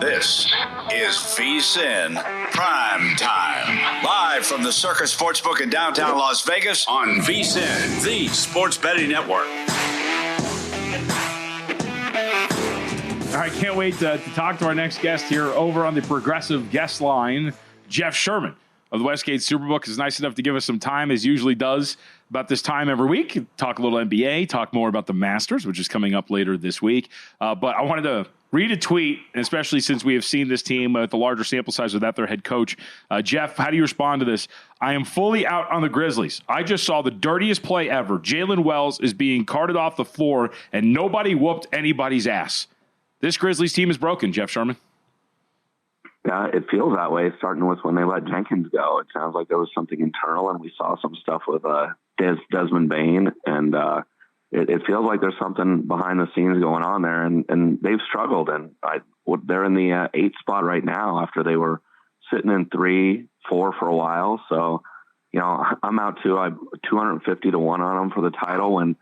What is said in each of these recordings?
This is VSiN PrimeTime. Live from the Circus Sportsbook in downtown Las Vegas on VSiN, the sports betting network. All right, can't wait to talk to our next guest here over on the progressive guest line. Jeff Sherman of the Westgate Superbook is nice enough to give us some time, as usually does, about this time every week. Talk a little NBA, talk more about the Masters, which is coming up later this week. But I wanted to read a tweet, especially since we have seen this team with the larger sample size without their head coach. Jeff, how do you respond to this? I am fully out on the Grizzlies. I just saw the dirtiest play ever. Jalen Wells is being carted off the floor, and nobody whooped anybody's ass. This Grizzlies team is broken, Jeff Sherman. Yeah, it feels that way, starting with when they let Jenkins go. It sounds like there was something internal, and we saw some stuff with Desmond Bane, and it feels like there's something behind the scenes going on there, and they've struggled. And they're in the 8th spot right now after they were sitting in 3-4 for a while. So, you know, I'm out too. I'm 250 to 1 on them for the title, and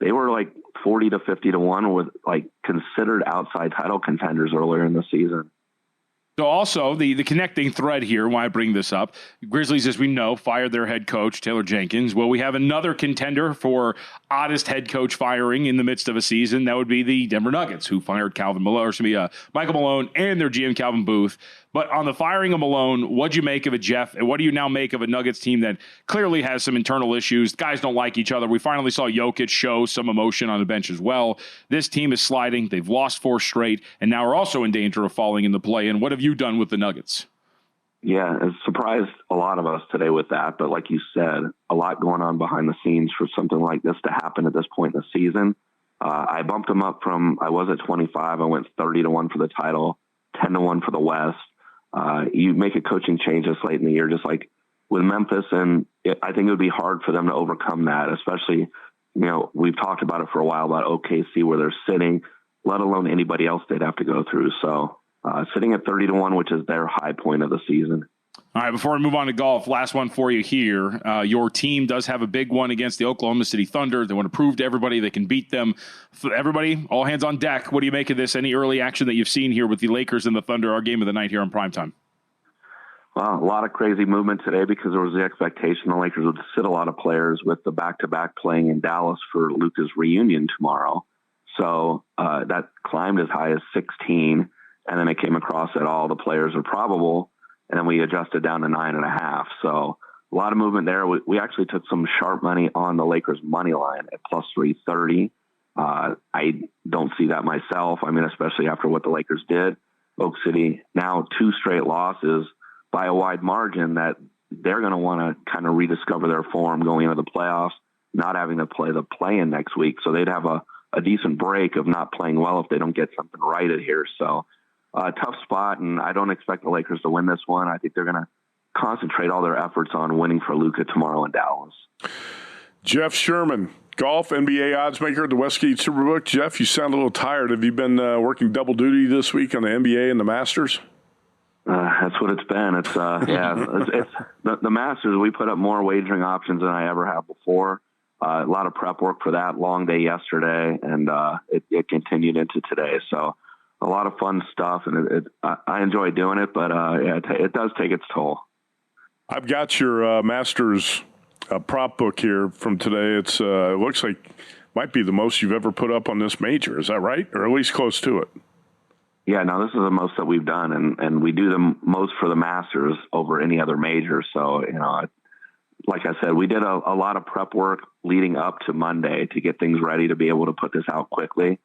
they were like 40 to 50 to 1 with like considered outside title contenders earlier in the season. So also the connecting thread here, why I bring this up, Grizzlies, as we know, fired their head coach, Taylor Jenkins. Well, we have another contender for oddest head coach firing in the midst of a season. That would be the Denver Nuggets, who fired Michael Malone and their GM Calvin Booth. But on the firing of Malone, what'd you make of it, Jeff? And what do you now make of a Nuggets team that clearly has some internal issues? Guys don't like each other. We finally saw Jokic show some emotion on the bench as well. This team is sliding. They've lost 4 straight, and now are also in danger of falling in the play-in. What have you done with the Nuggets? Yeah, it surprised a lot of us today with that. But like you said, a lot going on behind the scenes for something like this to happen at this point in the season. I bumped them up from, I was at 25. I went 30 to 1 for the title, 10 to 1 for the West. You make a coaching change this late in the year, just like with Memphis, and I think it would be hard for them to overcome that, especially, you know, we've talked about it for a while about OKC where they're sitting, let alone anybody else they'd have to go through. So sitting at 30 to 1, which is their high point of the season. All right, before we move on to golf, last one for you here. Your team does have a big one against the Oklahoma City Thunder. They want to prove to everybody they can beat them. For everybody, all hands on deck. What do you make of this? Any early action that you've seen here with the Lakers and the Thunder, our game of the night here on primetime? Well, a lot of crazy movement today because there was the expectation the Lakers would sit a lot of players with the back-to-back playing in Dallas for Luka's reunion tomorrow. So that climbed as high as 16, and then it came across that all the players are probable, and then we adjusted down to 9.5. So a lot of movement there. We actually took some sharp money on the Lakers money line at plus 330. I don't see that myself. I mean, especially after what the Lakers did. Oak City now 2 straight losses by a wide margin that they're going to want to kind of rediscover their form going into the playoffs, not having to play the play-in next week. So they'd have a decent break of not playing well if they don't get something righted here. So tough spot, and I don't expect the Lakers to win this one. I think they're going to concentrate all their efforts on winning for Luka tomorrow in Dallas. Jeff Sherman, golf, NBA Oddsmaker, the Westgate Superbook. Jeff, you sound a little tired. Have you been working double duty this week on the NBA and the Masters? That's what it's been. It's it's the Masters. We put up more wagering options than I ever have before. A lot of prep work for that. Long day yesterday, and it continued into today. So a lot of fun stuff, and I enjoy doing it, but it does take its toll. I've got your Masters prop book here from today. It looks like might be the most you've ever put up on this major. Is that right? Or at least close to it? Yeah, no, this is the most that we've done, and we do the most for the Masters over any other major. So, you know, like I said, we did a lot of prep work leading up to Monday to get things ready to be able to put this out quickly.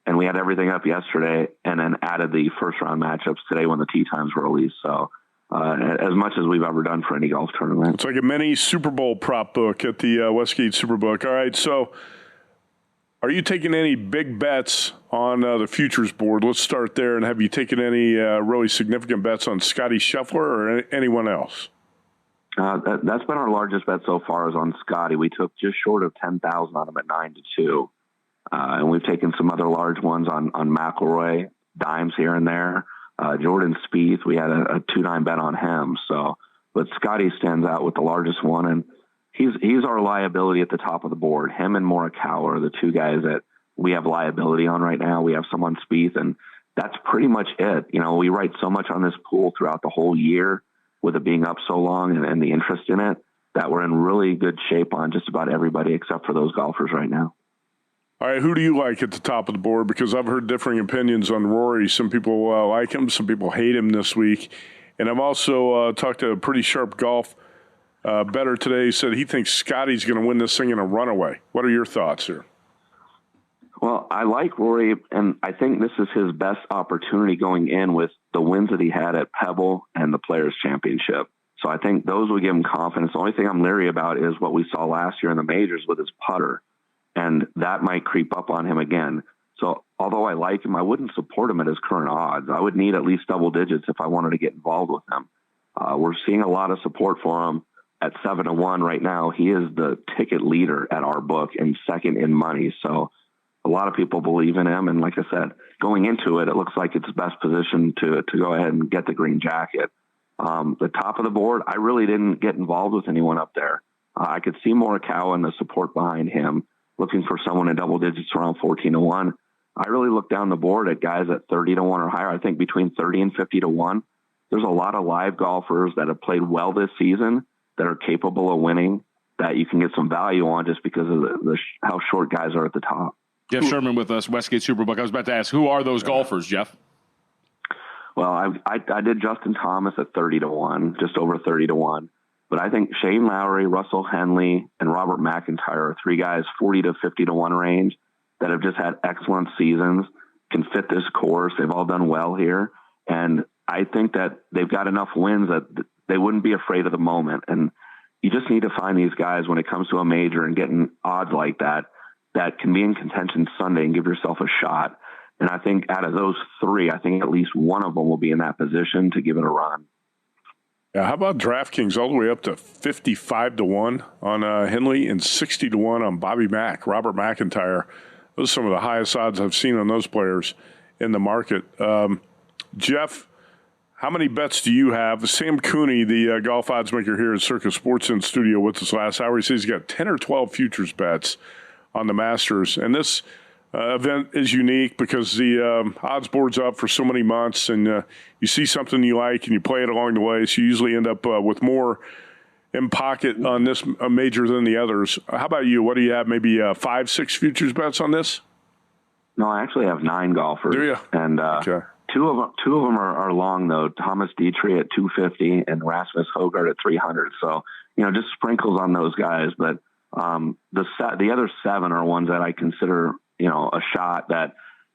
And we had everything up yesterday and then added the first-round matchups today when the tee times were released. So as much as we've ever done for any golf tournament. It's like a mini Super Bowl prop book at the Westgate Superbook. All right, so are you taking any big bets on the futures board? Let's start there. And have you taken any really significant bets on Scotty Scheffler or anyone else? That's been our largest bet so far is on Scotty. We took just short of 10,000 on him at 9-2. And we've taken some other large ones on McIlroy, dimes here and there. Jordan Spieth, we had a 2-9 bet on him. So, but Scotty stands out with the largest one, and he's our liability at the top of the board. Him and Morikawa are the 2 guys that we have liability on right now. We have some on Spieth, and that's pretty much it. We write so much on this pool throughout the whole year with it being up so long and the interest in it that we're in really good shape on just about everybody except for those golfers right now. All right, who do you like at the top of the board? Because I've heard differing opinions on Rory. Some people like him, some people hate him this week. And I've also talked to a pretty sharp golf bettor today. He said he thinks Scotty's going to win this thing in a runaway. What are your thoughts here? Well, I like Rory, and I think this is his best opportunity going in with the wins that he had at Pebble and the Players' Championship. So I think those would give him confidence. The only thing I'm leery about is what we saw last year in the majors with his putter, and that might creep up on him again. So although I like him, I wouldn't support him at his current odds. I would need at least double digits if I wanted to get involved with him. We're seeing a lot of support for him at 7-1 right now. He is the ticket leader at our book and second in money. So a lot of people believe in him. And like I said, going into it, it looks like it's best position to go ahead and get the green jacket. The top of the board, I really didn't get involved with anyone up there. I could see Morikawa and the support behind him, looking for someone in double digits around 14-1. I really look down the board at guys at 30-1 or higher. I think between 30 and 50-1. There's a lot of live golfers that have played well this season that are capable of winning that you can get some value on just because of how short guys are at the top. Jeff Sherman with us, Westgate Superbook. I was about to ask, who are those golfers, Jeff? Well, I did Justin Thomas at 30-1, just over 30-1. But I think Shane Lowry, Russell Henley, and Robert McIntyre are three guys 40 to 50-1 range that have just had excellent seasons, can fit this course. They've all done well here. And I think that they've got enough wins that they wouldn't be afraid of the moment. And you just need to find these guys when it comes to a major and getting odds like that can be in contention Sunday and give yourself a shot. And I think out of those three, I think at least one of them will be in that position to give it a run. Yeah, how about DraftKings all the way up to 55-1 on Henley and 60-1 on Bobby Mack, Robert McIntyre. Those are some of the highest odds I've seen on those players in the market. Jeff, how many bets do you have? Sam Cooney, the golf odds maker here at Circus Sports in studio with us last hour, he says he's got 10 or 12 futures bets on the Masters. And this event is unique because the odds board's up for so many months, and you see something you like and you play it along the way. So you usually end up with more in pocket on this major than the others. How about you? What do you have? Maybe 5, 6 futures bets on this? No, I actually have 9 golfers. Do you? And okay. Two of them are long though. Thomas Dietrich at 250 and Rasmus Højgaard at 300. So just sprinkles on those guys. But the other 7 are ones that I consider a shot that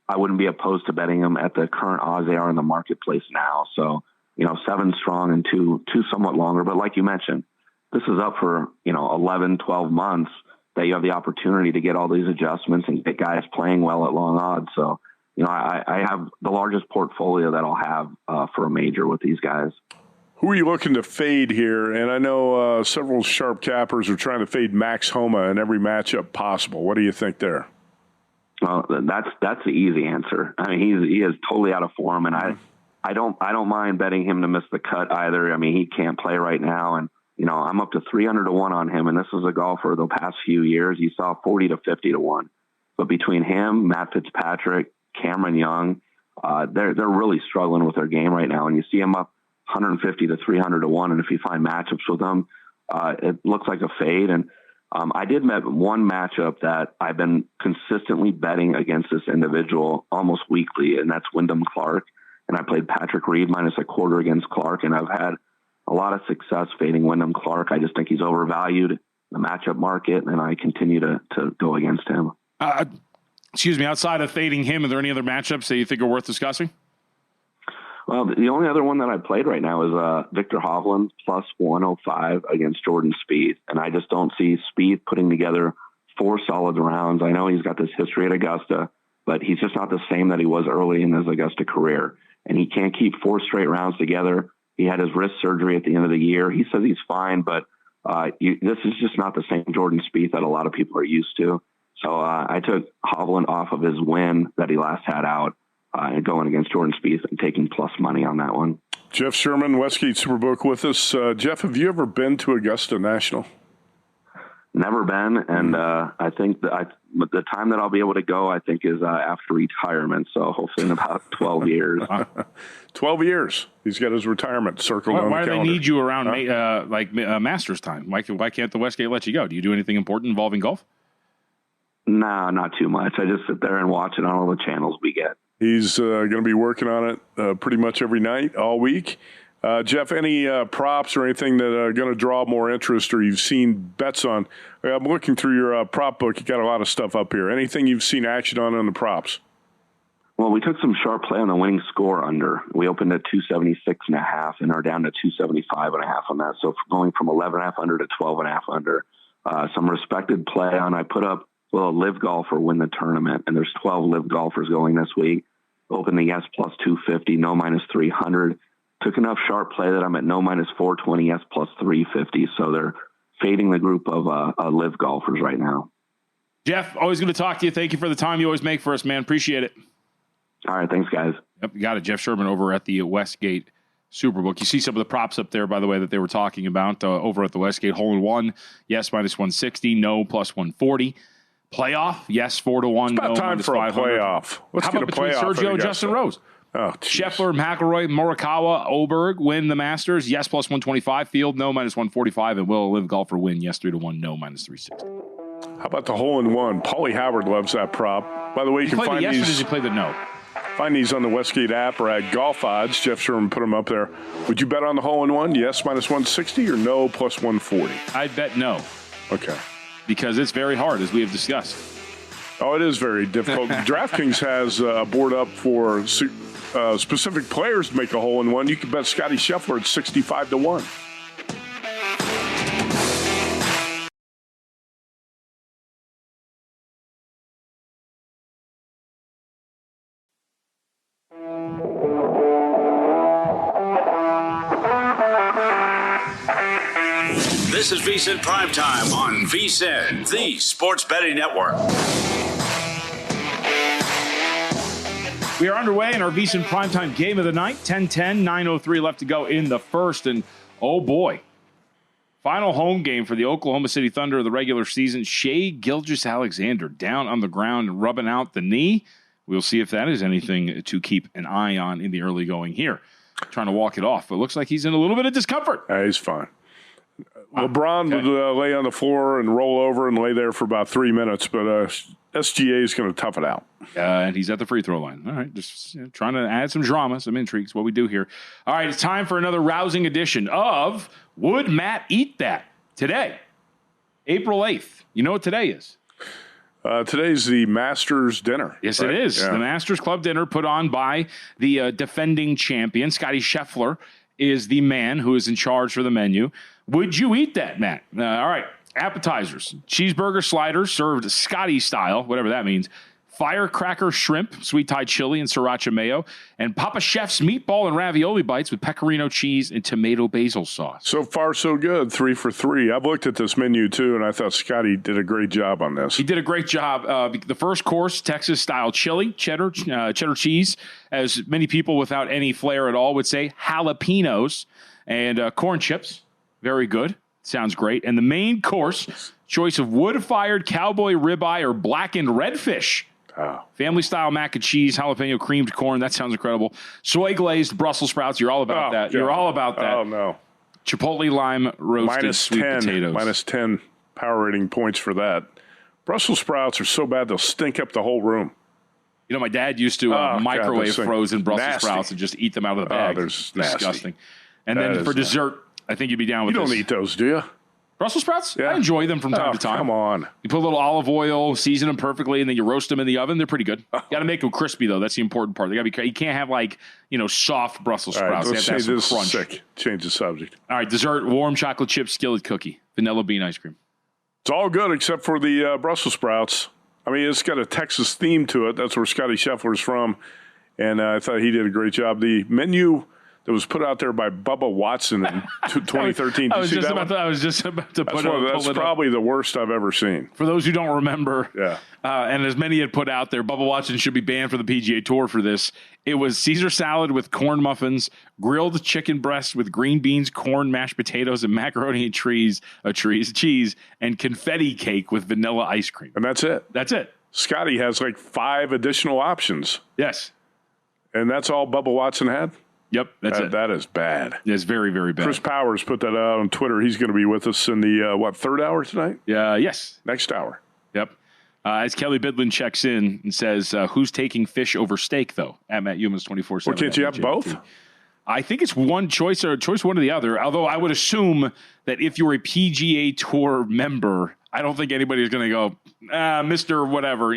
I wouldn't be opposed to betting them at the current odds they are in the marketplace now. So 7 strong and two somewhat longer. But like you mentioned, this is up for 11, 12 months that you have the opportunity to get all these adjustments and get guys playing well at long odds. So I have the largest portfolio that I'll have for a major with these guys. Who are you looking to fade here? And I know several sharp cappers are trying to fade Max Homa in every matchup possible. What do you think there? Well, that's the easy answer. I mean, he is totally out of form, and I don't mind betting him to miss the cut either. I mean, he can't play right now, and I'm up to 300-1 on him, and this is a golfer the past few years. You saw 40 to 50-1, but between him, Matt Fitzpatrick, Cameron Young, they're really struggling with their game right now, and you see him up 150 to 300-1, and if you find matchups with them, it looks like a fade. And I did met one matchup that I've been consistently betting against this individual almost weekly, and that's Wyndham Clark. And I played Patrick Reed -1/4 against Clark, and I've had a lot of success fading Wyndham Clark. I just think he's overvalued in the matchup market, and I continue to go against him. Excuse me, outside of fading him, are there any other matchups that you think are worth discussing? Well, the only other one that I played right now is Victor Hovland +105 against Jordan Spieth. And I just don't see Spieth putting together 4 solid rounds. I know he's got this history at Augusta, but he's just not the same that he was early in his Augusta career. And he can't keep 4 straight rounds together. He had his wrist surgery at the end of the year. He says he's fine, but this is just not the same Jordan Spieth that a lot of people are used to. So I took Hovland off of his win that he last had out and going against Jordan Spieth and taking plus money on that one. Jeff Sherman, Westgate Superbook with us. Jeff, have you ever been to Augusta National? Never been, and I think that the time that I'll be able to go, I think, is after retirement. So hopefully in about 12 years. 12 years. He's got his retirement circled on the calendar. Why do they need you around Masters time? Why can't the Westgate let you go? Do you do anything important involving golf? No, not too much. I just sit there and watch it on all the channels we get. He's going to be working on it pretty much every night, all week. Jeff, any props or anything that are going to draw more interest or you've seen bets on? I'm looking through your prop book. You got a lot of stuff up here. Anything you've seen action on the props? Well, we took some sharp play on the winning score under. We opened at 276.5 and are down to 275.5 on that. So going from 11.5 under to 12.5 under. Some respected play on. I put up a live golfer win the tournament, and there's 12 live golfers going this week. Open the yes plus 250, no minus 300. Took enough sharp play that I'm at no minus 420, yes plus 350. So they're fading the group of live golfers right now. Jeff, always going to talk to you. Thank you for the time you always make for us, man. Appreciate it. All right, thanks, guys. Yep, you got it. Jeff Sherman over at the Westgate Superbook. You see some of the props up there, by the way, that they were talking about over at the Westgate. Hole in one, yes, minus 160, no, plus 140. Playoff, yes, 4-1, no, time for a playoff. Let's How get about a playoff. between Sergio and Justin Rose? Oh, Scheffler, McIlroy, Morikawa, Oberg win the Masters. Yes, plus 125. Field, no, minus 145. And will live golfer win? Yes, 3-1, no, minus 360. How about the hole in one? Paulie Howard loves that prop. By the way, you can find the yes, these. Or did you play the no? Find these on the Westgate app or at Golf Odds. Jeff Sherman put them up there. Would you bet on the hole in one? Yes, minus 160 or no, plus 140? I'd bet no. Okay. Because it's very hard, as we have discussed. Oh, it is very difficult. DraftKings has a board up for specific players to make a hole in one. You can bet Scotty Scheffler at 65-1. This is VSiN PrimeTime on VSiN, the sports betting network. We are underway in our VSiN Primetime game of the night. 10-10, 9:03 left to go in the first. And, oh, boy, final home game for the Oklahoma City Thunder of the regular season. Shai Gilgeous-Alexander down on the ground and rubbing out the knee. We'll see if that is anything to keep an eye on in the early going here. Trying to walk it off, but it looks like he's in a little bit of discomfort. He's fine. LeBron would lay on the floor and roll over and lay there for about 3 minutes, but SGA is going to tough it out. And he's at the free throw line. All right, just trying to add some drama, some intrigue. What we do here. All right, it's time for another rousing edition of Would Matt Eat That? Today, April 8th. You know what today is? Today's the Masters dinner. Yes, right? It is. Yeah. The Masters Club dinner put on by the defending champion. Scotty Scheffler is the man who is in charge for the menu. Would you eat that, Matt? All right. Appetizers. Cheeseburger sliders served Scotty style, whatever that means. Firecracker shrimp, sweet Thai chili and sriracha mayo. And Papa Chef's meatball and ravioli bites with pecorino cheese and tomato basil sauce. So far, so good. 3 for 3. I've looked at this menu, too, and I thought Scotty did a great job on this. He did a great job. The first course, Texas-style chili, cheddar cheese, as many people without any flair at all would say, jalapenos, and corn chips. Very good. Sounds great. And the main course, choice of wood-fired cowboy ribeye or blackened redfish. Oh. Family-style mac and cheese, jalapeno creamed corn. That sounds incredible. Soy-glazed Brussels sprouts. You're all about that. God. You're all about that. Oh, no. Chipotle lime roasted sweet potatoes. Minus 10 power rating points for that. Brussels sprouts are so bad they'll stink up the whole room. You know, my dad used to microwave frozen Brussels sprouts and just eat them out of the bag. They're disgusting. And then for dessert, I think you'd be down with this. You don't eat those, do you? Brussels sprouts? Yeah. I enjoy them from time to time. Come on. You put a little olive oil, season them perfectly, and then you roast them in the oven. They're pretty good. Got to make them crispy, though. That's the important part. They got to be. You can't have soft Brussels sprouts. All right, they have to have some crunch. Sick. Change the subject. All right, dessert, warm chocolate chip skillet cookie, vanilla bean ice cream. It's all good except for the Brussels sprouts. I mean, it's got a Texas theme to it. That's where Scotty Scheffler's from, and I thought he did a great job. The menu that was put out there by Bubba Watson in 2013. I was just about to put it. That's probably the worst I've ever seen. For those who don't remember, yeah, and as many had put out there, Bubba Watson should be banned for the PGA Tour for this. It was Caesar salad with corn muffins, grilled chicken breast with green beans, corn, mashed potatoes, and macaroni and cheese, and confetti cake with vanilla ice cream. And that's it. That's it. Scotty has like 5 additional options. Yes. And that's all Bubba Watson had? Yep, that's it. That is bad. It's very, very bad. Chris Powers put that out on Twitter. He's going to be with us in the, third hour tonight? Yes. Next hour. Yep. As Kelly Bidlin checks in and says, who's taking fish over steak, though? At Matt Youmans 24/7. Well, can't you have both? I think it's one choice or choice one or the other, although I would assume that if you're a PGA Tour member, I don't think anybody's going to go, Mr. Whatever,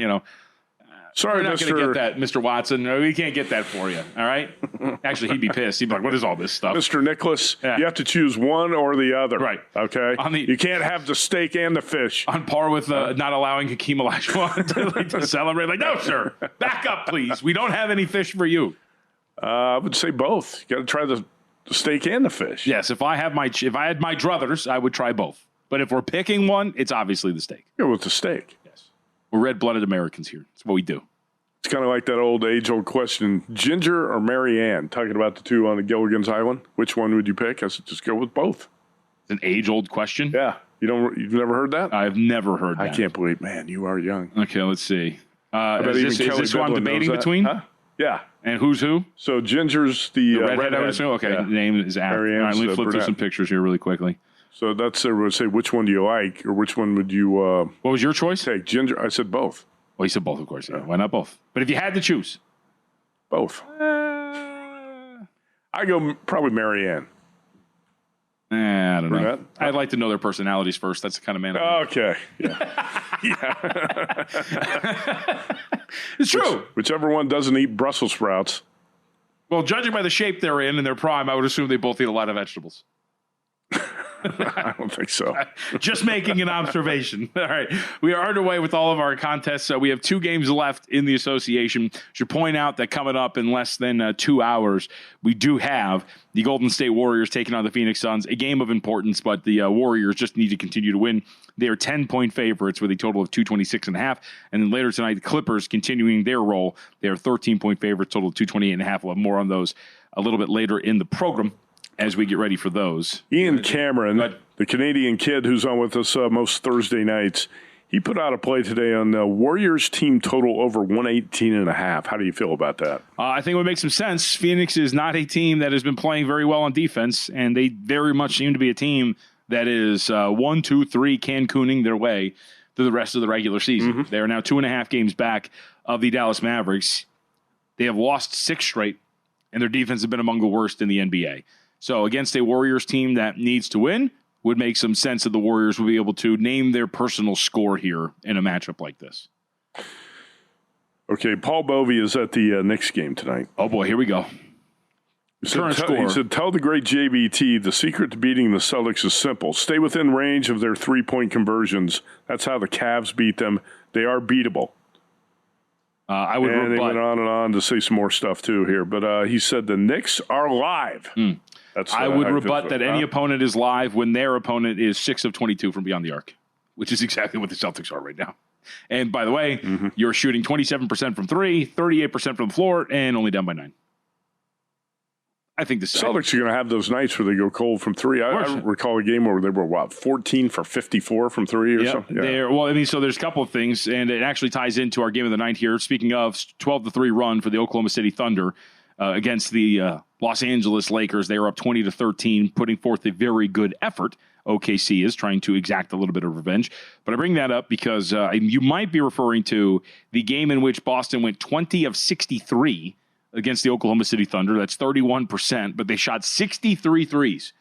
Sorry, we're not going to get that, Mr. Watson. No, we can't get that for you. All right. Actually, he'd be pissed. He'd be like, "What is all this stuff?" Mr. Nicholas, You have to choose one or the other. Right. Okay. You can't have the steak and the fish. On par with not allowing Hakeem Olajuwon to celebrate. Like, no, sir. Back up, please. We don't have any fish for you. I would say both. You got to try the steak and the fish. Yes. If I had my druthers, I would try both. But if we're picking one, it's obviously the steak. Go with the steak. We're red-blooded Americans here. It's what we do. It's kind of like that age-old question, Ginger or Mary Ann? Talking about the two on the Gilligan's Island. Which one would you pick? I said, just go with both. It's an age-old question? Yeah. You've never heard that? I've never heard that. I can't believe, man, you are young. Okay, let's see. Is this who I'm debating between? Huh? Yeah. And who's who? So Ginger's the redhead, I would assume? Okay, the name is Al. All right, let me flip through some pictures here really quickly. So that's everyone would say, which one do you like, or which one would you what was your choice? Take Ginger. I said both. Well, you said both, of course. Yeah. Why not both? But if you had to choose. Both. I go probably Mary Ann. I don't know. I'd like to know their personalities first. That's the kind of man I am. Okay. Yeah. It's true. Whichever one doesn't eat Brussels sprouts. Well, judging by the shape they're in their prime, I would assume they both eat a lot of vegetables. I don't think so. Just making an observation. All right. We are underway with all of our contests. We have 2 games left in the association. Should point out that coming up in less than 2 hours, we do have the Golden State Warriors taking on the Phoenix Suns, a game of importance, but the Warriors just need to continue to win. They are 10-point favorites with a total of 226.5. And then later tonight, the Clippers continuing their role. They are 13-point favorites, total of 228.5. We'll have more on those a little bit later in the program as we get ready for those. Ian Cameron, the Canadian kid who's on with us most Thursday nights, he put out a play today on the Warriors team total over 118.5. How do you feel about that? I think it would make some sense. Phoenix is not a team that has been playing very well on defense, and they very much seem to be a team that is 1, 2, 3 Cancooning their way through the rest of the regular season. Mm-hmm. They are now 2.5 games back of the Dallas Mavericks. They have lost 6 straight, and their defense has been among the worst in the NBA. So against a Warriors team that needs to win, would make some sense that the Warriors will be able to name their personal score here in a matchup like this. Okay, Paul Bovey is at the Knicks game tonight. Oh, boy, here we go. Current score. He said, tell the great JBT, the secret to beating the Celtics is simple. Stay within range of their 3-point conversions. That's how the Cavs beat them. They are beatable. I would and they went on and on to say some more stuff, too, here. But he said the Knicks are live. I would rebut that any opponent is live when their opponent is 6 of 22 from beyond the arc, which is exactly what the Celtics are right now. And by the way, you're shooting 27% from 3, 38% from the floor, and only down by 9. I think the Celtics are going to have those nights where they go cold from 3. I recall a game where they were, 14 for 54 from 3 or something? Yeah. So there's a couple of things, and it actually ties into our game of the night here. Speaking of 12-3 run for the Oklahoma City Thunder against the Los Angeles Lakers. They are up 20-13, putting forth a very good effort. OKC is trying to exact a little bit of revenge. But I bring that up because you might be referring to the game in which Boston went 20 of 63 against the Oklahoma City Thunder. That's 31%, but they shot 63 threes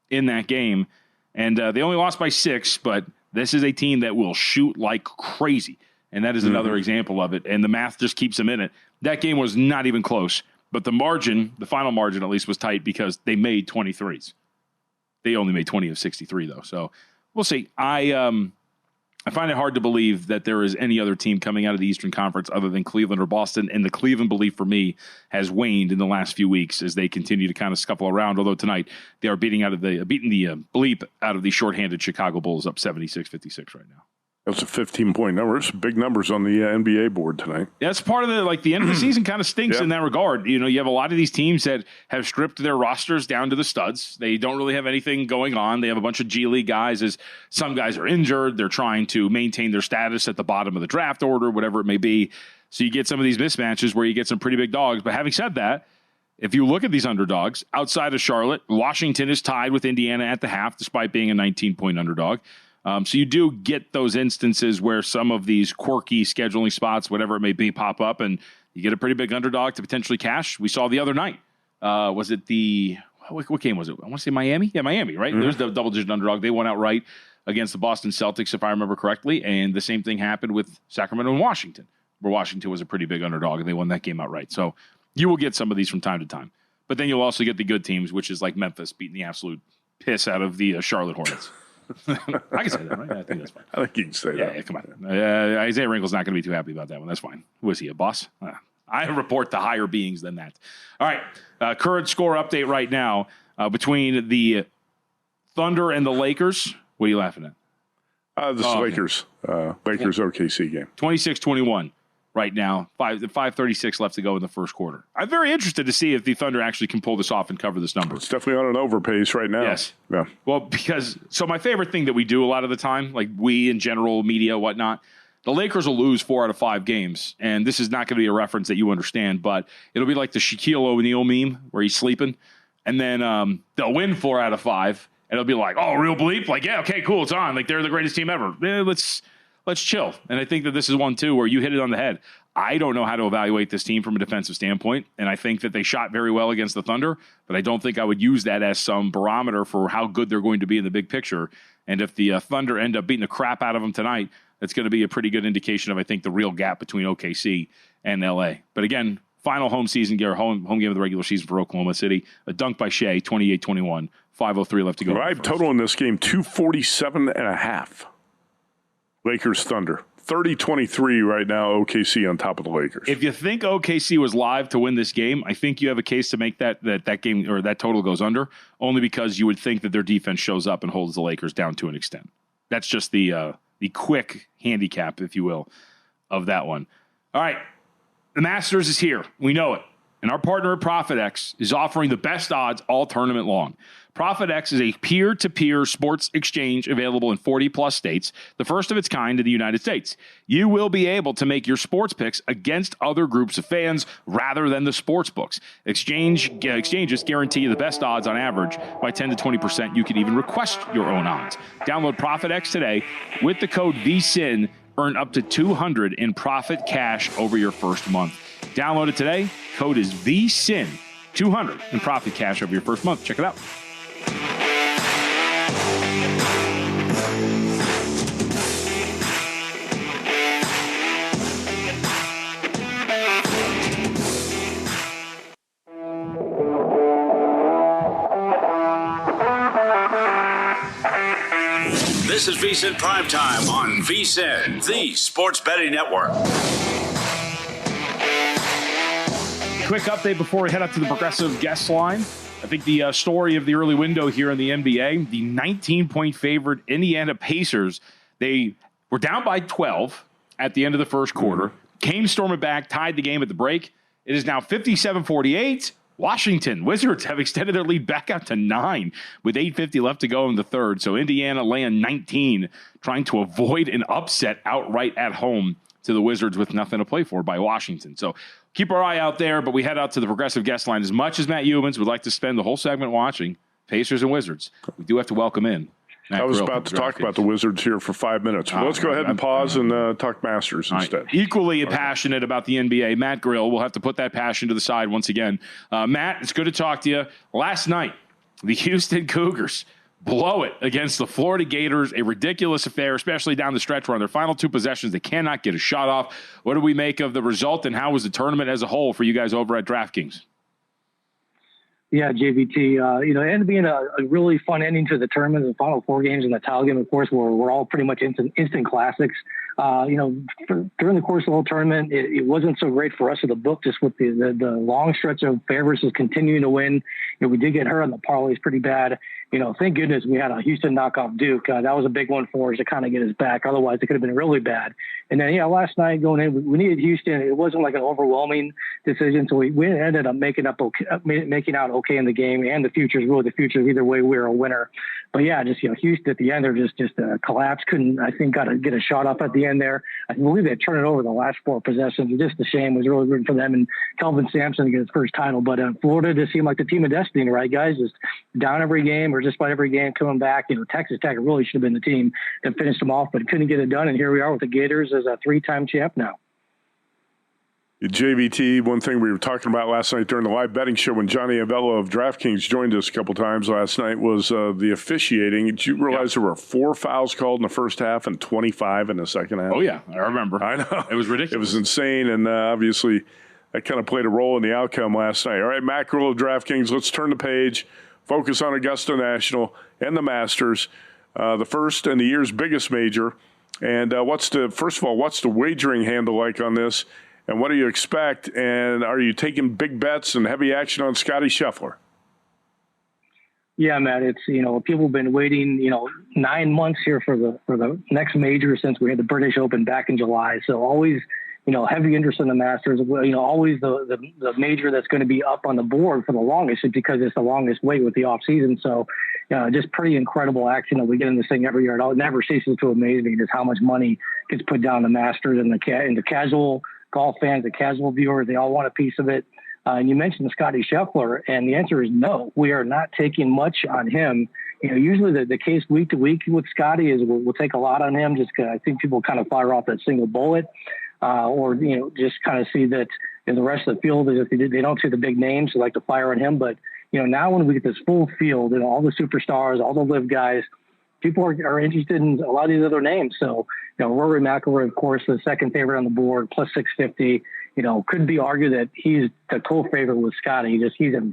in that game. And they only lost by 6, but this is a team that will shoot like crazy. And that is another example of it. And the math just keeps them in it. That game was not even close. But the margin, the final margin at least, was tight because they made 23s. They only made 20 of 63, though. So we'll see. I I find it hard to believe that there is any other team coming out of the Eastern Conference other than Cleveland or Boston, and the Cleveland belief for me has waned in the last few weeks as they continue to kind of scuffle around, although tonight they are beating the bleep out of the shorthanded Chicago Bulls up 76-56 right now. That's a 15-point number. It's big numbers on the NBA board tonight. That's part of the end of the season kind of stinks in that regard. You know, you have a lot of these teams that have stripped their rosters down to the studs. They don't really have anything going on. They have a bunch of G League guys as some guys are injured. They're trying to maintain their status at the bottom of the draft order, whatever it may be. So you get some of these mismatches where you get some pretty big dogs. But having said that, if you look at these underdogs, outside of Charlotte, Washington is tied with Indiana at the half, despite being a 19-point underdog. So you do get those instances where some of these quirky scheduling spots, whatever it may be, pop up, and you get a pretty big underdog to potentially cash. We saw the other night. Was it what game was it? I want to say Miami. Yeah, Miami, right? Mm-hmm. There's the double-digit underdog. They won outright against the Boston Celtics, if I remember correctly, and the same thing happened with Sacramento and Washington, where Washington was a pretty big underdog, and they won that game outright. So you will get some of these from time to time. But then you'll also get the good teams, which is like Memphis beating the absolute piss out of the Charlotte Hornets. I can say that, right? I think that's fine. I think you can say that. Yeah, come on. Isaiah Wrinkle's not going to be too happy about that one. That's fine. Who is he, a boss? I report to higher beings than that. All right, current score update right now between the Thunder and the Lakers. What are you laughing at? This is Lakers. Lakers OKC game. 26-21 right now. 5:36 left to go in the first quarter. I'm very interested to see if the Thunder actually can pull this off and cover this number. It's definitely on an overpace right now. Yes. Yeah. Well, so my favorite thing that we do a lot of the time, like we in general, media, whatnot, the Lakers will lose 4 out of 5 games. And this is not going to be a reference that you understand, but it'll be like the Shaquille O'Neal meme where he's sleeping. And then they'll win 4 out of 5. And it'll be like, oh, real bleep? Like, yeah, okay, cool, it's on. Like, they're the greatest team ever. Let's chill. And I think that this is one, too, where you hit it on the head. I don't know how to evaluate this team from a defensive standpoint, and I think that they shot very well against the Thunder, but I don't think I would use that as some barometer for how good they're going to be in the big picture. And if the Thunder end up beating the crap out of them tonight, that's going to be a pretty good indication of, I think, the real gap between OKC and LA. But again, final home game of the regular season for Oklahoma City. A dunk by Shea, 28-21, 5:03 left to go. Right, total in this game, 247.5. Lakers Thunder. 30-23 right now, OKC on top of the Lakers. If you think OKC was live to win this game, I think you have a case to make that game or that total goes under, only because you would think that their defense shows up and holds the Lakers down to an extent. That's just the quick handicap, if you will, of that one. All right, the Masters is here. We know it. And our partner at ProfitX is offering the best odds all tournament long. ProfitX is a peer-to-peer sports exchange available in 40-plus states, the first of its kind in the United States. You will be able to make your sports picks against other groups of fans rather than the sports books. Exchanges guarantee you the best odds on average by 10 to 20%. You can even request your own odds. Download ProfitX today with the code VSiN. Earn up to $200 in profit cash over your first month. Download it today. Code is VSiN. $200 in profit cash over your first month. Check it out. This is VSiN PrimeTime on VSiN, the Sports Betting Network. Quick update before we head up to the Progressive guest line. I think the story of the early window here in the NBA, the 19-point favorite Indiana Pacers, they were down by 12 at the end of the first quarter, came storming back, tied the game at the break. It is now 57-48. Washington Wizards have extended their lead back out to 9 with 8:50 left to go in the third. So Indiana laying 19, trying to avoid an upset outright at home to the Wizards with nothing to play for by Washington. So keep our eye out there, but we head out to the Progressive guest line. As much as Matt Youmans would like to spend the whole segment watching Pacers and Wizards, we do have to welcome in Matt I was Grill about to talk about the Wizards here for 5 minutes. Well, let's go ahead and pause and talk Masters instead. Equally passionate about the NBA, Matt Grill. We'll have to put that passion to the side once again. Matt, it's good to talk to you. Last night, the Houston Cougars blow it against the Florida Gators, a ridiculous affair, especially down the stretch where on their final 2 possessions, they cannot get a shot off. What do we make of the result, and how was the tournament as a whole for you guys over at DraftKings? Yeah, JVT. It ended up being a really fun ending to the tournament. The final 4 games in the title game, of course, were all pretty much instant classics. During the course of the whole tournament, it wasn't so great for us at the book, just with the long stretch of favorites continuing to win. We did get hurt on the parlays pretty bad. Thank goodness we had a Houston knock off Duke. That was a big one for us to kind of get us back. Otherwise, it could have been really bad. And then, last night going in, we needed Houston. It wasn't like an overwhelming decision, so we ended up making out okay in the game. And the futures, either way, we were a winner. But just Houston at the end, they're just collapsed. Couldn't, I think, got to get a shot off at the end there. I believe they turned it over the last 4 possessions. Just a shame. It was really rooting for them and Kelvin Sampson to get his first title. But Florida just seemed like the team of destiny, right, guys? Just down every game or just about every game coming back. Texas Tech really should have been the team that finished them off, but couldn't get it done. And here we are with the Gators as a 3-time champ now. JVT, one thing we were talking about last night during the live betting show when Johnny Avello of DraftKings joined us a couple times last night was the officiating. Did you realize there were 4 fouls called in the first half and 25 in the second half? Oh, yeah. I remember. I know. It was ridiculous. It was insane, and obviously that kind of played a role in the outcome last night. All right, Matt Grill of DraftKings, let's turn the page, focus on Augusta National and the Masters, the first and the year's biggest major. And first of all, what's the wagering handle like on this? And what do you expect? And are you taking big bets and heavy action on Scotty Scheffler? Yeah, Matt, it's, people have been waiting, 9 months here for the next major since we had the British Open back in July. So always, heavy interest in the Masters, always the major that's going to be up on the board for the longest is because it's the longest wait with the off season. So, just pretty incredible action that we get in this thing every year. It never ceases to amaze me just how much money gets put down the Masters and the casual golf fans, the casual viewers, they all want a piece of it. And you mentioned Scotty Scheffler, and the answer is no. We are not taking much on him. Usually the case week to week with Scotty is we'll take a lot on him just because I think people kind of fire off that single bullet, or just kind of see that in the rest of the field they don't see the big names, they like to fire on him. But now when we get this full field and all the superstars, all the live guys, people are interested in a lot of these other names. So, Rory McIlroy, of course, the second favorite on the board, plus 650. Could be argued that he's the co-favorite with Scotty. He's in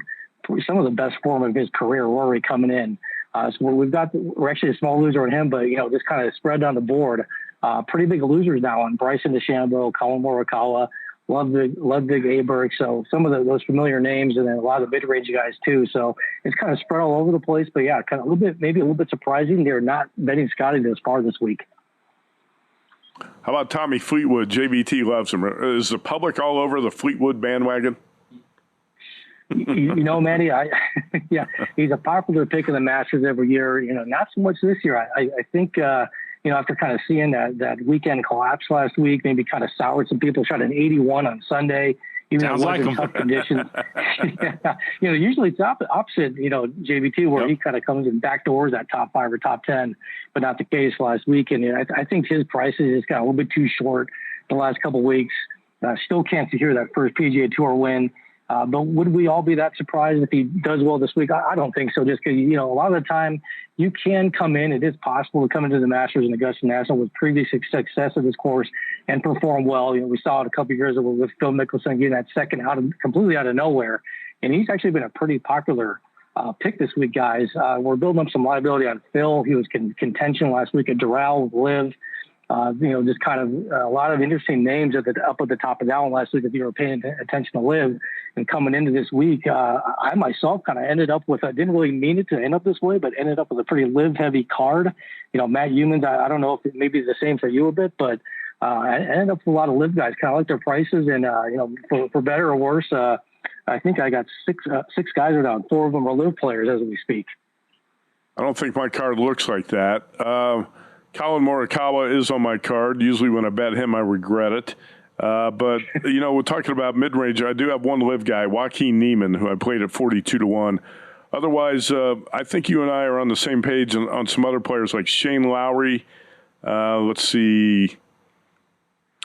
some of the best form of his career, Rory coming in. So we're actually a small loser on him, but, just kind of spread down the board. Pretty big losers now on Bryson DeChambeau, Colin Morikawa, Ludwig Aberg. So some of those familiar names, and then a lot of the mid-range guys too. So it's kind of spread all over the place, but yeah, kind of maybe a little bit surprising. They're not betting Scotty this far this week. How about Tommy Fleetwood? JVT loves him. Is the public all over the Fleetwood bandwagon? Manny, he's a popular pick in the Masters every year. Not so much this year. I think, after kind of seeing that weekend collapse last week, maybe kind of soured some people. Shot an 81 on Sunday, even though it was in tough conditions. Usually it's opposite, JVT, where he kind of comes in backdoors at top 5 or top 10, but not the case last week. And I think his prices just got a little bit too short the last couple of weeks. Still can't secure that first PGA Tour win. But would we all be that surprised if he does well this week? I don't think so, just because, a lot of the time you can come in. It is possible to come into the Masters and Augusta National with previous success of this course and perform well. We saw it a couple of years ago with Phil Mickelson getting that second completely out of nowhere. And he's actually been a pretty popular pick this week, guys. We're building up some liability on Phil. He was contention last week at Doral with Liv. Just kind of a lot of interesting names up at the top of that one last week if you were paying attention to Liv. And coming into this week, I myself kind of ended up with, I didn't really mean it to end up this way, but ended up with a pretty Liv-heavy card. Matt Youmans, I don't know if it may be the same for you a bit, but I ended up with a lot of Liv guys, kind of like their prices. And, for better or worse, I think I got six guys are down. 4 of them are Liv players as we speak. I don't think my card looks like that. Colin Morikawa is on my card. Usually when I bet him, I regret it. But, we're talking about mid-range. I do have one live guy, Joaquin Niemann, who I played at 42-1. Otherwise, I think you and I are on the same page on some other players like Shane Lowry. Let's see,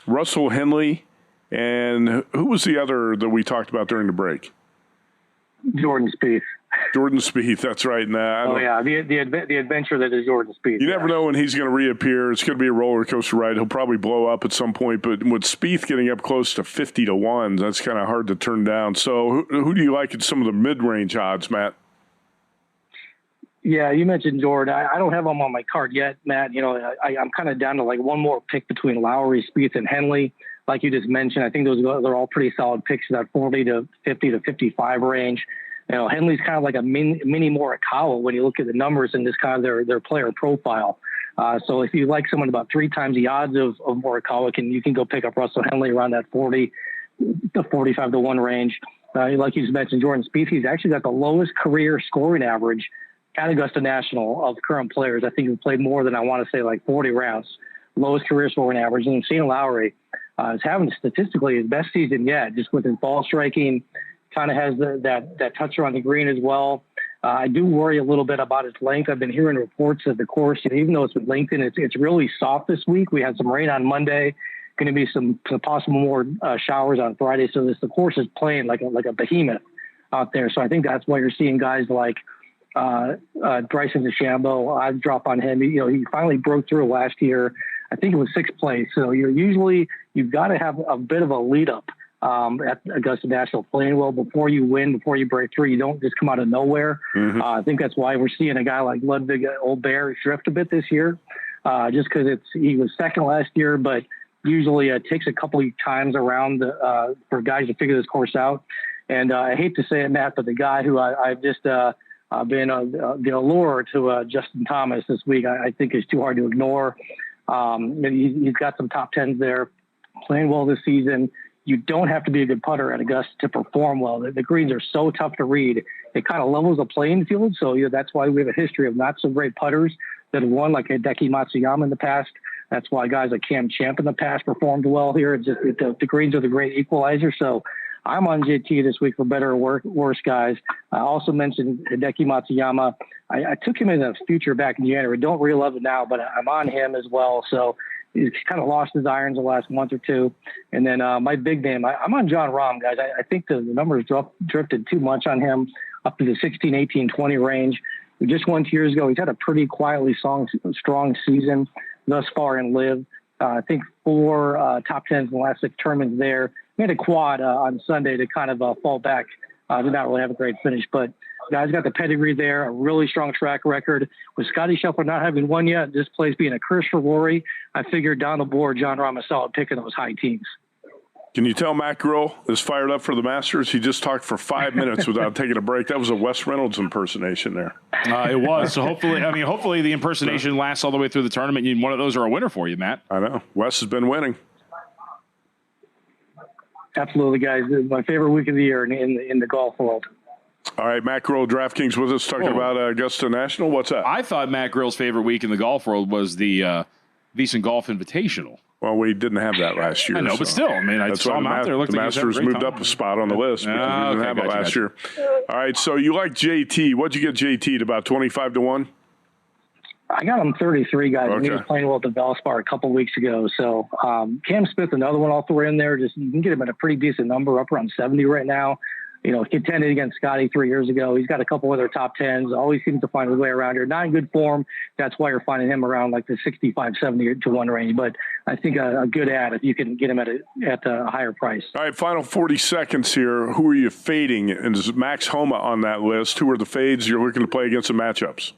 Russell Henley. And who was the other that we talked about during the break? Jordan Spieth. Jordan Spieth, that's right. The adventure that is Jordan Spieth. You never know when he's going to reappear. It's going to be a roller coaster ride. He'll probably blow up at some point, but with Spieth getting up close to 50-1, that's kind of hard to turn down. So who do you like at some of the mid-range odds, Matt? Yeah, you mentioned Jordan. I don't have him on my card yet, Matt. I'm kind of down to like one more pick between Lowry, Spieth, and Henley. Like you just mentioned, I think they're all pretty solid picks in that 40 to 50 to 55 range. Henley's kind of like a mini Morikawa when you look at the numbers and just kind of their player profile. So if you like someone about 3 times the odds of Morikawa, you can go pick up Russell Henley around that 40 to 45-1 range. Like you just mentioned, Jordan Spieth, he's actually got the lowest career scoring average at Augusta National of current players. I think he played more than, I want to say, like 40 rounds. Lowest career scoring average. And Shane Lowry is having statistically his best season yet, just with his ball striking. Kind of has that touch around the green as well. I do worry a little bit about its length. I've been hearing reports that the course, even though it's been lengthened, it's really soft this week. We had some rain on Monday. Going to be some possible more showers on Friday. So the course is playing like a behemoth out there. So I think that's why you're seeing guys like Bryson DeChambeau. I'd drop on him. He finally broke through last year. I think it was 6th place. So you've got to have a bit of a lead up at Augusta National, playing well before you win, before you break through. You don't just come out of nowhere. Mm-hmm. I think that's why we're seeing a guy like Ludwig Old Bear drift a bit this year, just because he was second last year, but usually it takes a couple of times around for guys to figure this course out. And I hate to say it, Matt, but the guy who I've just been the allure to Justin Thomas this week, I think is too hard to ignore. He's got some top 10s there, playing well this season. You don't have to be a good putter at Augusta to perform well. The greens are so tough to read. It kind of levels the playing field. So that's why we have a history of not so great putters that have won, like Hideki Matsuyama in the past. That's why guys like Cam Champ in the past performed well here. It's just the greens are the great equalizer. So I'm on JT this week for better or worse, guys. I also mentioned Hideki Matsuyama. I took him in the future back in January. Don't really love it now, but I'm on him as well. So he's kind of lost his irons the last month or two. And then my big name, I'm on Jon Rahm, guys. I think the numbers drifted too much on him up to the 16, 18, 20 range. We just won 2 years ago. He's had a pretty quietly strong season thus far in LIV. I think 4 top 10s in the last 6 tournaments there. Made a quad on Sunday to kind of fall back. Did not really have a great finish, but guys got the pedigree there, a really strong track record. With Scotty Scheffler not having won yet, this place being a curse for Rory, I figured down the board, Jon Rahm a solid pick in those high teens. Can you tell Matt Grill is fired up for the Masters? He just talked for 5 minutes without taking a break. That was a Wes Reynolds impersonation there. It was. So hopefully the impersonation lasts all the way through the tournament. One of those are a winner for you, Matt. I know. Wes has been winning. Absolutely, guys. This is my favorite week of the year in the golf world. All right, Matt Grill, DraftKings with us, talking about Augusta National. What's up? I thought Matt Grill's favorite week in the golf world was the VSiN Golf Invitational. Well, we didn't have that last year. I know, but still, I saw him out there. The Masters moved up a spot on the list because we didn't have it last year. All right, so you like JT. What'd you get JT at, about 25-1? I got him 33, guys. Okay. He was playing well at the Valspar a couple weeks ago. So Cam Smith, another one I'll throw in there. Just you can get him at a pretty decent number, up around 70 right now. Contended against Scotty 3 years ago. He's got a couple other top 10s. Always seems to find his way around here. Not in good form. That's why you're finding him around like the 65, 70-1 range. But I think a good ad if you can get him at a higher price. All right, final 40 seconds here. Who are you fading? And is Max Homa on that list? Who are the fades you're looking to play against the matchups?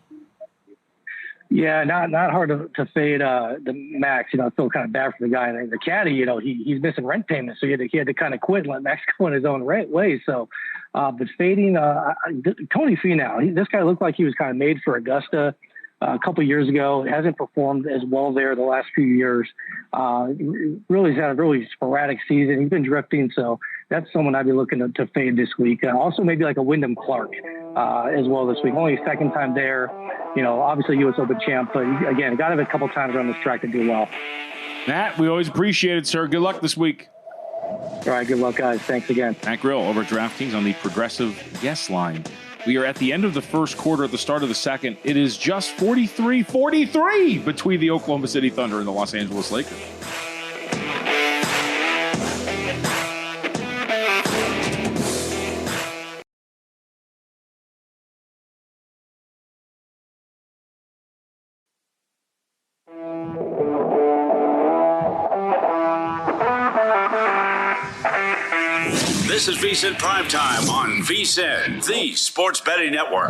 Yeah, not hard to fade the Max. I feel kind of bad for the guy. And the caddy, he's missing rent payments, so he had to kind of quit and let Max go in his own way. So, but fading Tony Finau, this guy looked like he was kind of made for Augusta a couple years ago. He hasn't performed as well there the last few years. Really has had a really sporadic season. He's been drifting, so that's someone I'd be looking to fade this week. Also, maybe like a Wyndham Clark as well this week. Only second time there. Obviously U.S. Open champ, but again, got to have a couple times on this track to do well. Matt, we always appreciate it, sir. Good luck this week. All right, good luck, guys. Thanks again. Matt Grill over at DraftKings on the Progressive Guest Line. We are at the end of the first quarter, at the start of the second. It is just 43-43 between the Oklahoma City Thunder and the Los Angeles Lakers. This is VSiN PrimeTime on VSiN, the sports betting network.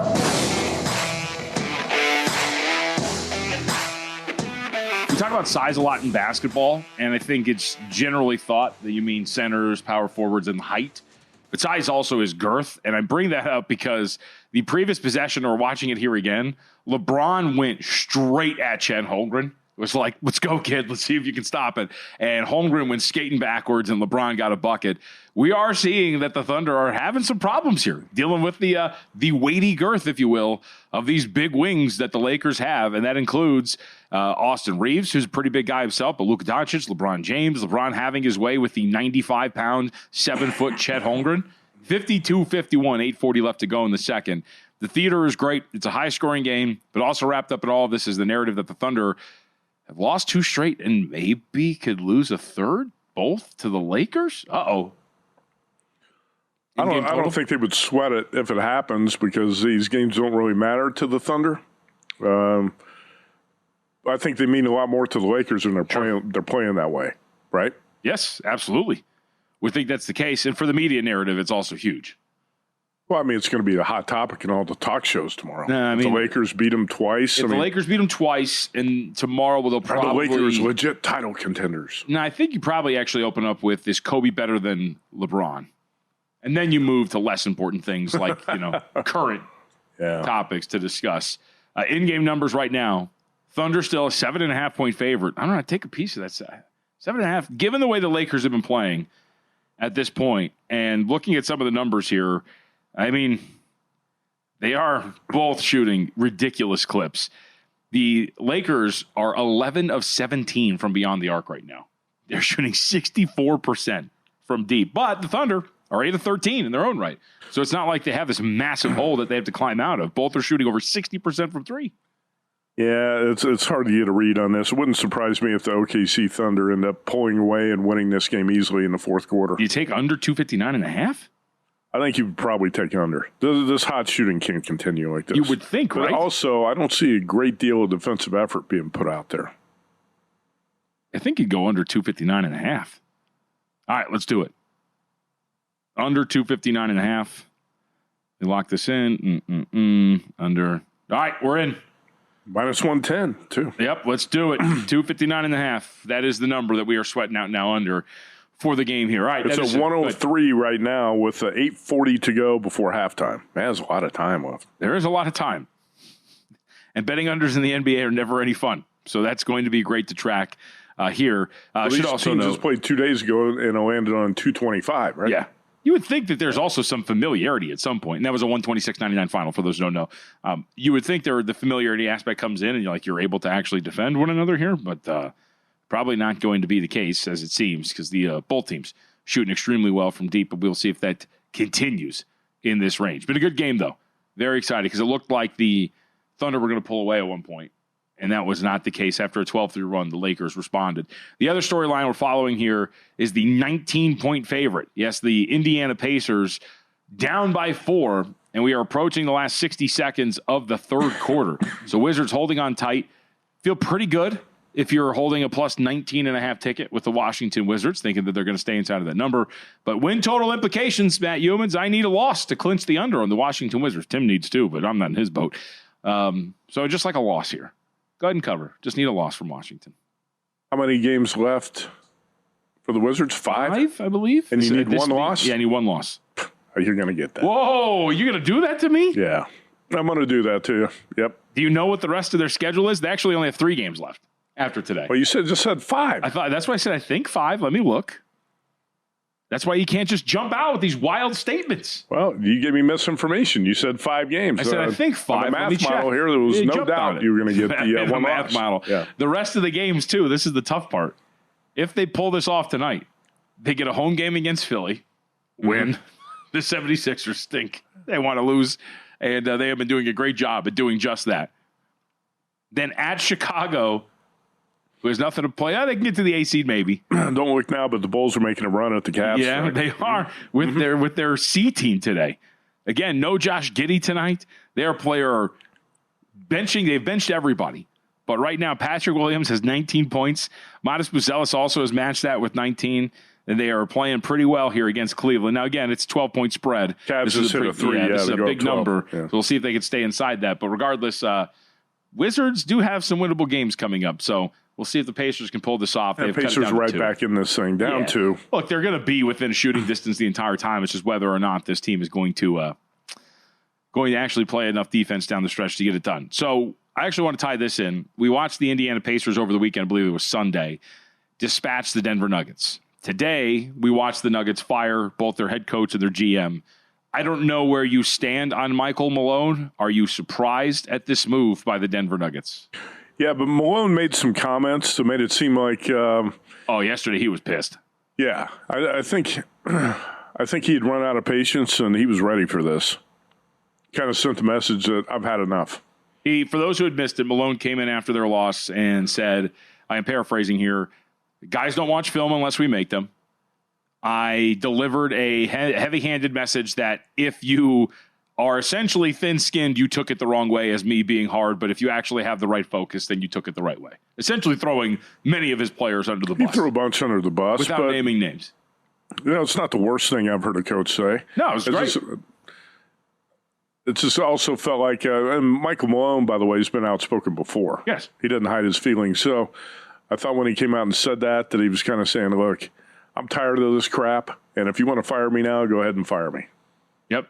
We talk about size a lot in basketball, and I think it's generally thought that you mean centers, power forwards, and height. But size also is girth, and I bring that up because the previous possession, or watching it here again, LeBron went straight at Chet Holmgren. It was like, let's go, kid. Let's see if you can stop it. And Holmgren went skating backwards, and LeBron got a bucket. We are seeing that the Thunder are having some problems here, dealing with the weighty girth, if you will, of these big wings that the Lakers have, and that includes Austin Reeves, who's a pretty big guy himself, but Luka Doncic, LeBron James, LeBron having his way with the 95-pound, 7-foot Chet Holmgren. 52-51, 8:40 left to go in the second. The theater is great. It's a high-scoring game, but also wrapped up in all of this is the narrative that the Thunder have lost 2 straight and maybe could lose a third, both to the Lakers. Uh-oh. I don't think they would sweat it if it happens because these games don't really matter to the Thunder. I think they mean a lot more to the Lakers when they're playing that way, right? Yes, absolutely. We think that's the case. And for the media narrative, it's also huge. Well, I mean, it's going to be a hot topic in all the talk shows tomorrow. If the Lakers beat them twice. If the Lakers beat them twice, and tomorrow they'll probably... Are the Lakers legit title contenders? No, I think you probably actually open up with, is Kobe better than LeBron? And then you move to less important things like, current topics to discuss. In-game numbers right now, Thunder still a 7.5-point favorite. I don't know, I'd take a piece of that. 7.5, given the way the Lakers have been playing at this point, and looking at some of the numbers here, I mean, they are both shooting ridiculous clips. The Lakers are 11 of 17 from beyond the arc right now. They're shooting 64% from deep. But the Thunder are 8 of 13 in their own right. So it's not like they have this massive hole that they have to climb out of. Both are shooting over 60% from three. Yeah, it's hard to get a read on this. It wouldn't surprise me if the OKC Thunder end up pulling away and winning this game easily in the fourth quarter. Do you take under 259.5? I think you would probably take under. This hot shooting can't continue like this. You would think, but right? Also, I don't see a great deal of defensive effort being put out there. I think you'd go under 259.5. All right, let's do it. Under 259.5. We lock this in. Under. All right, we're in. Minus 110, too. Yep, let's do it. 259.5. That is the number that we are sweating out now under for the game here. All right, it's a 103 right now with 8:40 to go before halftime. Man, there's a lot of time left. There is a lot of time. And betting unders in the NBA are never any fun. So that's going to be great to track here. Should also teams just played 2 days ago and it landed on 225, right? Yeah. You would think that there's also some familiarity at some point, and that was a 126-99 final for those who don't know. You would think the familiarity aspect comes in, and you're able to actually defend one another here, but probably not going to be the case as it seems because the both teams shooting extremely well from deep, but we'll see if that continues in this range. Been a good game, though. Very excited because it looked like the Thunder were going to pull away at one point, and that was not the case. After a 12-3 run, the Lakers responded. The other storyline we're following here is the 19-point favorite. Yes, the Indiana Pacers down by 4, and we are approaching the last 60 seconds of the third quarter. So Wizards holding on tight. Feel pretty good if you're holding a plus 19.5 ticket with the Washington Wizards, thinking that they're going to stay inside of that number. But win total implications, Matt Youmans, I need a loss to clinch the under on the Washington Wizards. Tim needs too, but I'm not in his boat. So just like a loss here. Go ahead and cover. Just need a loss from Washington. How many games left for the Wizards? 5, I believe. And you need one loss? Yeah, I need one loss. You're going to get that. Whoa, you're going to do that to me? Yeah. I'm going to do that to you. Yep. Do you know what the rest of their schedule is? They actually only have 3 games left after today. Well, you just said 5. That's why I said I think 5. Let me look. That's why you can't just jump out with these wild statements. Well, you gave me misinformation. You said 5 games. I said I think 5. On the math model here, there was no doubt you were going to get the one math model. Yeah. The rest of the games, too, this is the tough part. If they pull this off tonight, they get a home game against Philly, win. The 76ers stink. They want to lose, and they have been doing a great job at doing just that. Then at Chicago, who has nothing to play. They can get to the 8 seed maybe. Don't look now, but the Bulls are making a run at the Cavs. Yeah, right? They are with their C team today. Again, no Josh Giddey tonight. Their player benching. They've benched everybody. But right now, Patrick Williams has 19 points. Modest Buzelis also has matched that with 19. and they are playing pretty well here against Cleveland. Now, again, it's a 12-point spread. Cavs just hit a 3. This is a big number. Yeah. So we'll see if they can stay inside that. But regardless, Wizards do have some winnable games coming up. So we'll see if the Pacers can pull this off. And Pacers right back in this thing, down 2. Look, they're going to be within shooting distance the entire time. It's just whether or not this team is going to actually play enough defense down the stretch to get it done. So I actually want to tie this in. We watched the Indiana Pacers over the weekend. I believe it was Sunday. Dispatch the Denver Nuggets. Today, we watched the Nuggets fire both their head coach and their GM. I don't know where you stand on Michael Malone. Are you surprised at this move by the Denver Nuggets? Yeah, but Malone made some comments that made it seem like yesterday he was pissed. Yeah, I think he had run out of patience and he was ready for this. Kind of sent the message that I've had enough. For those who had missed it, Malone came in after their loss and said, I am paraphrasing here, guys don't watch film unless we make them. I delivered a heavy-handed message that if you are essentially thin-skinned, you took it the wrong way as me being hard, but if you actually have the right focus, then you took it the right way. Essentially throwing many of his players under the bus. He threw a bunch under the bus. Without naming names. It's not the worst thing I've heard a coach say. No, it's great. It just also felt like, and Michael Malone, by the way, has been outspoken before. Yes. He doesn't hide his feelings. So I thought when he came out and said that he was kind of saying, look, I'm tired of this crap, and if you want to fire me now, go ahead and fire me. Yep.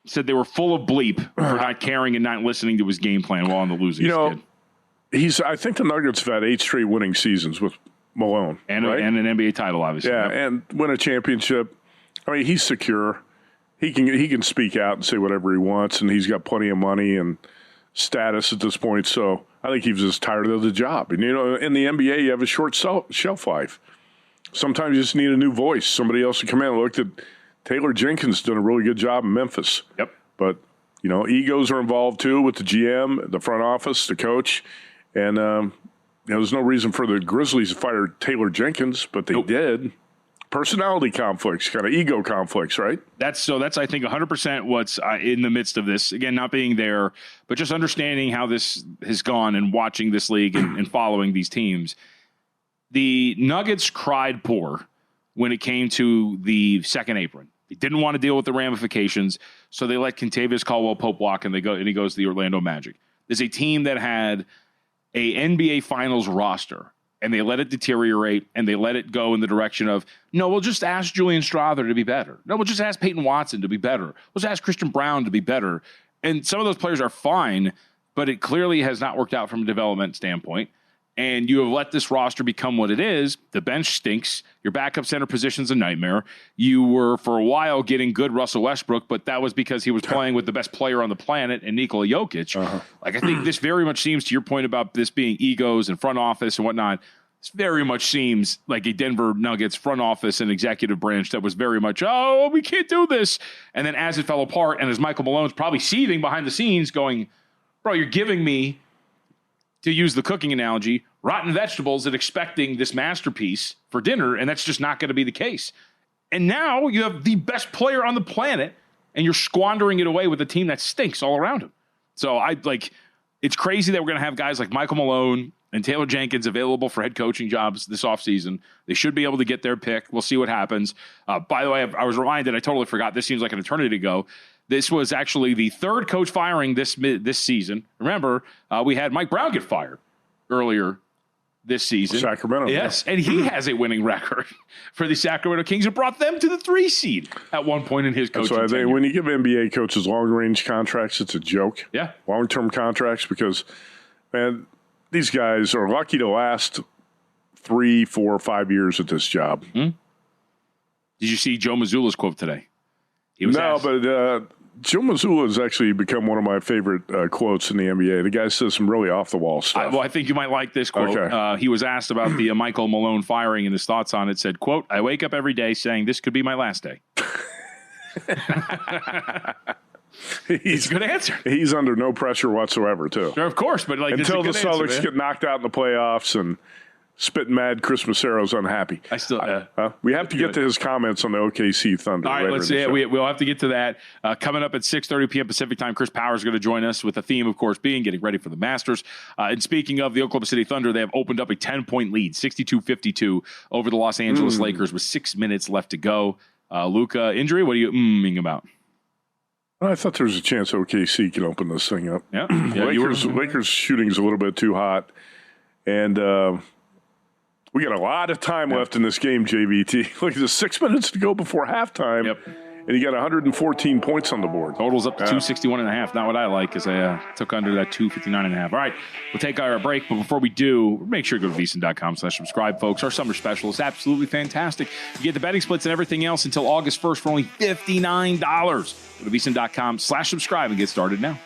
Said they were full of bleep for not caring and not listening to his game plan while on the losing skid. I think the Nuggets have had 8 straight winning seasons with Malone. And, right? and an NBA title, obviously. Yeah, and win a championship. I mean, he's secure. He can speak out and say whatever he wants, and he's got plenty of money and status at this point. So I think he was just tired of the job. And, in the NBA, you have a short shelf life. Sometimes you just need a new voice. Somebody else to come in and look at Taylor Jenkins done a really good job in Memphis. Yep. But, egos are involved too with the GM, the front office, the coach. And, there's no reason for the Grizzlies to fire Taylor Jenkins, but they did. Personality conflicts, kind of ego conflicts, right? That's I think 100% what's in the midst of this. Again, not being there, but just understanding how this has gone and watching this league and following these teams. The Nuggets cried poor when it came to the second apron. They didn't want to deal with the ramifications, so they let Kentavious Caldwell-Pope walk, and he goes to the Orlando Magic. There's a team that had a NBA Finals roster, and they let it deteriorate, and they let it go in the direction of, no, we'll just ask Julian Strawther to be better. No, we'll just ask Peyton Watson to be better. We'll just ask Christian Brown to be better. And some of those players are fine, but it clearly has not worked out from a development standpoint. And you have let this roster become what it is. The bench stinks. Your backup center position's a nightmare. You were, for a while, getting good Russell Westbrook, but that was because he was playing with the best player on the planet in Nikola Jokic. I think this very much seems, to your point about this being egos and front office and whatnot, this very much seems like a Denver Nuggets front office and executive branch that was very much, we can't do this. And then as it fell apart, and as Michael Malone's probably seething behind the scenes going, bro, you're giving me, to use the cooking analogy, rotten vegetables and expecting this masterpiece for dinner, and that's just not going to be the case. And now you have the best player on the planet, and you're squandering it away with a team that stinks all around him. So it's crazy that we're going to have guys like Michael Malone and Taylor Jenkins available for head coaching jobs this offseason. They should be able to get their pick. We'll see what happens. By the way, I was reminded, I totally forgot, this seems like an eternity ago. This was actually the third coach firing this season. Remember, we had Mike Brown get fired earlier this season. Sacramento. Yes, and he has a winning record for the Sacramento Kings. It brought them to the 3 seed at one point in his coaching tenure. When you give NBA coaches long-range contracts, it's a joke. Yeah. Long-term contracts because, man, these guys are lucky to last 3, 4, 5 years at this job. Did you see Joe Mazzulla's quote today? Joe Mazzulla has actually become one of my favorite quotes in the NBA. The guy says some really off-the-wall stuff. I think you might like this quote. Okay. He was asked about the Michael Malone firing and his thoughts on it. Said, quote, "I wake up every day saying this could be my last day." He's a good answer. He's under no pressure whatsoever, too. Sure, of course, but until the Celtics get knocked out in the playoffs and spitting mad Christmas arrows unhappy. I still we have to get to his comments on the OKC Thunder. All right, let's see. We'll have to get to that. Coming up at 6:30 p.m. Pacific time, Chris Powers is going to join us with the theme, of course, being getting ready for the Masters. And speaking of the Oklahoma City Thunder, they have opened up a 10-point lead, 62-52 over the Los Angeles Lakers with 6 minutes left to go. Luka injury, what are you mm-ing about? I thought there was a chance OKC can open this thing up. Yeah, Lakers shooting is a little bit too hot. And we got a lot of time left in this game, JVT. Look, there's 6 minutes to go before halftime. Yep. And you got 114 points on the board. Totals up to 261.5. Not what I like, because I took under that 259.5. All right, we'll take our break. But before we do, make sure to go to VSiN.com/subscribe, folks. Our summer special is absolutely fantastic. You get the betting splits and everything else until August 1st for only $59. Go to VSiN.com/subscribe and get started now.